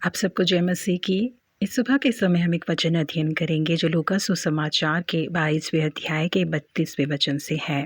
आप सबको जय मसीह की। इस सुबह के समय हम एक वचन अध्ययन करेंगे जो लूका सुसमाचार के 22वें अध्याय के 32वें वचन से है।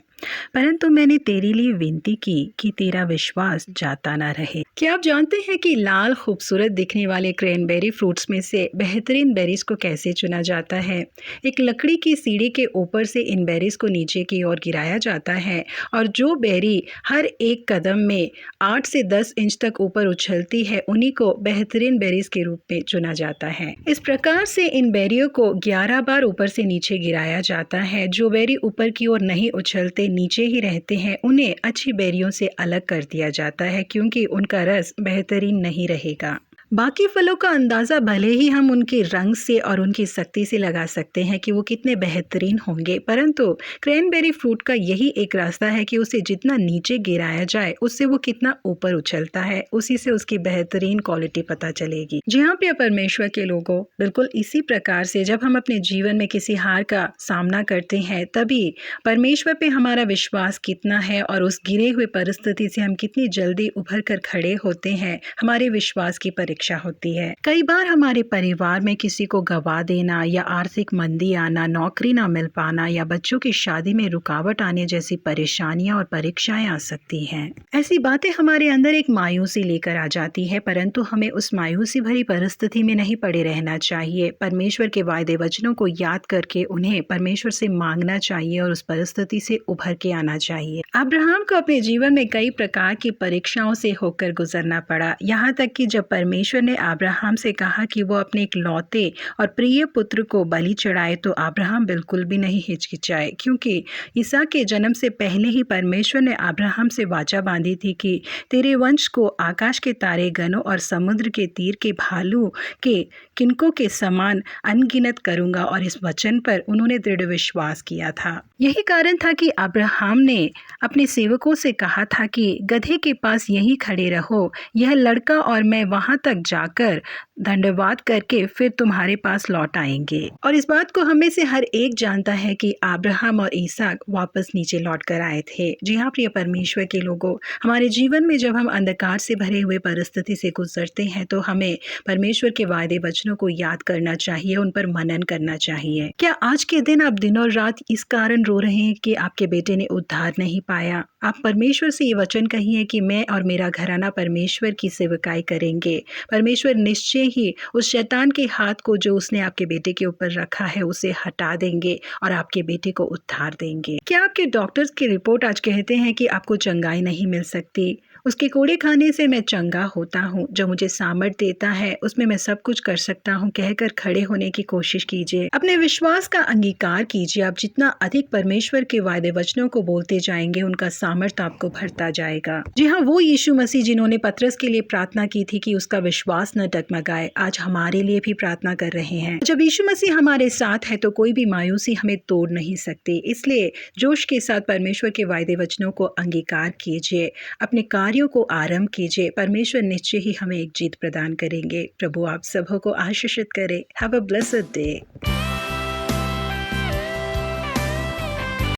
परंतु मैंने तेरे लिए विनती की कि तेरा विश्वास जाता ना रहे। क्या आप जानते हैं कि लाल खूबसूरत दिखने वाले क्रैनबेरी फ्रूट्स में से बेहतरीन बेरीज को कैसे चुना जाता है? एक लकड़ी की सीढ़ी के ऊपर से इन बेरीज को नीचे की ओर गिराया जाता है और जो बेरी हर एक कदम में 8 से 10 इंच तक ऊपर उछलती है उन्हीं को बेहतरीन बेरीज के रूप में चुना जाता है। इस प्रकार से इन बेरियों को 11 बार ऊपर से नीचे गिराया जाता है। जो बेरी ऊपर की ओर नहीं उछलते, नीचे ही रहते हैं, उन्हें अच्छी बेरियों से अलग कर दिया जाता है क्योंकि उनका रस बेहतरीन नहीं रहेगा। बाकी फलों का अंदाज़ा भले ही हम उनके रंग से और उनकी सख्ती से लगा सकते हैं कि वो कितने बेहतरीन होंगे, परंतु क्रैनबेरी फ्रूट का यही एक रास्ता है कि उसे जितना नीचे गिराया जाए उससे वो कितना ऊपर उछलता है, उसी से उसकी बेहतरीन क्वालिटी पता चलेगी। जी हाँ प्रिय परमेश्वर के लोगों, बिल्कुल इसी प्रकार से जब हम अपने जीवन में किसी हार का सामना करते हैं तभी परमेश्वर पे हमारा विश्वास कितना है और उस गिरे हुए परिस्थिति से हम कितनी जल्दी उभर कर खड़े होते हैं, हमारे विश्वास की परीक्षा होती है। कई बार हमारे परिवार में किसी को गवा देना या आर्थिक मंदी आना, नौकरी ना मिल पाना या बच्चों की शादी में रुकावट आने जैसी परेशानियां और परीक्षाएं आ सकती हैं। ऐसी बातें हमारे अंदर एक मायूसी लेकर आ जाती है, परंतु हमें उस मायूसी भरी परिस्थिति में नहीं पड़े रहना चाहिए। परमेश्वर के वायदे वचनों को याद करके उन्हें परमेश्वर से मांगना चाहिए और उस परिस्थिति से उभर के आना चाहिए। अब्राहम को अपने जीवन में कई प्रकार की परीक्षाओं से होकर गुजरना पड़ा, यहाँ तक कि जब परमेश्वर ने अब्राहम से कहा कि वो अपने एक लौते और प्रिय पुत्र को बलि चढ़ाए तो अब्राहम बिल्कुल भी नहीं हिचकिचाए, क्योंकि ईसा के जन्म से पहले ही परमेश्वर ने अब्राहम से वाचा बांधी थी कि तेरे वंश को आकाश के तारे गणों और समुद्र के तीर के भालू के किनकों के समान अनगिनत करूंगा, और इस वचन पर उन्होंने दृढ़ विश्वास किया था। यही कारण था कि अब्राहम ने अपने सेवकों से कहा था कि गधे के पास यहीं खड़े रहो, यह लड़का और मैं वहां तक जाकर धन्यवाद करके फिर तुम्हारे पास लौट आएंगे। और इस बात को हमें से हर एक जानता है कि अब्राहम और इसहाक वापस नीचे लौट कर आए थे। जी हाँ प्रिय परमेश्वर के लोगों, हमारे जीवन में जब हम अंधकार से भरे हुए परिस्थिति से गुजरते हैं तो हमें परमेश्वर के वायदे वचनों को याद करना चाहिए, उन पर मनन करना चाहिए। क्या आज के दिन आप दिन और रात इस कारण रो रहे हैं कि आपके बेटे ने उद्धार नहीं पाया? आप परमेश्वर से ये वचन कहिए कि मैं और मेरा घराना परमेश्वर की सेवकाई करेंगे। परमेश्वर निश्चय ही उस शैतान के हाथ को जो उसने आपके बेटे के ऊपर रखा है उसे हटा देंगे और आपके बेटे को उद्धार देंगे। क्या आपके डॉक्टर्स की रिपोर्ट आज कहते हैं कि आपको चंगाई नहीं मिल सकती? उसके कोड़े खाने से मैं चंगा होता हूँ, जो मुझे सामर्थ देता है उसमें मैं सब कुछ कर सकता हूँ कहकर खड़े होने की कोशिश कीजिए। अपने विश्वास का अंगीकार कीजिए। आप जितना अधिक परमेश्वर के वायदे वचनों को बोलते जाएंगे उनका सामर्थ आपको भरता जाएगा। जी हाँ, वो यीशु मसीह जिन्होंने पतरस के लिए प्रार्थना की थी कि उसका विश्वास न डगमगाए, आज हमारे लिए भी प्रार्थना कर रहे हैं। जब यीशु मसीह हमारे साथ है तो कोई भी मायूसी हमें तोड़ नहीं सकती। इसलिए जोश के साथ परमेश्वर के वायदे वचनों को अंगीकार कीजिए, अपने कार्यों को आरंभ कीजिए। परमेश्वर निश्चय ही हमें एक जीत प्रदान करेंगे। प्रभु आप सबों को आशीषित करे। Have a blessed day.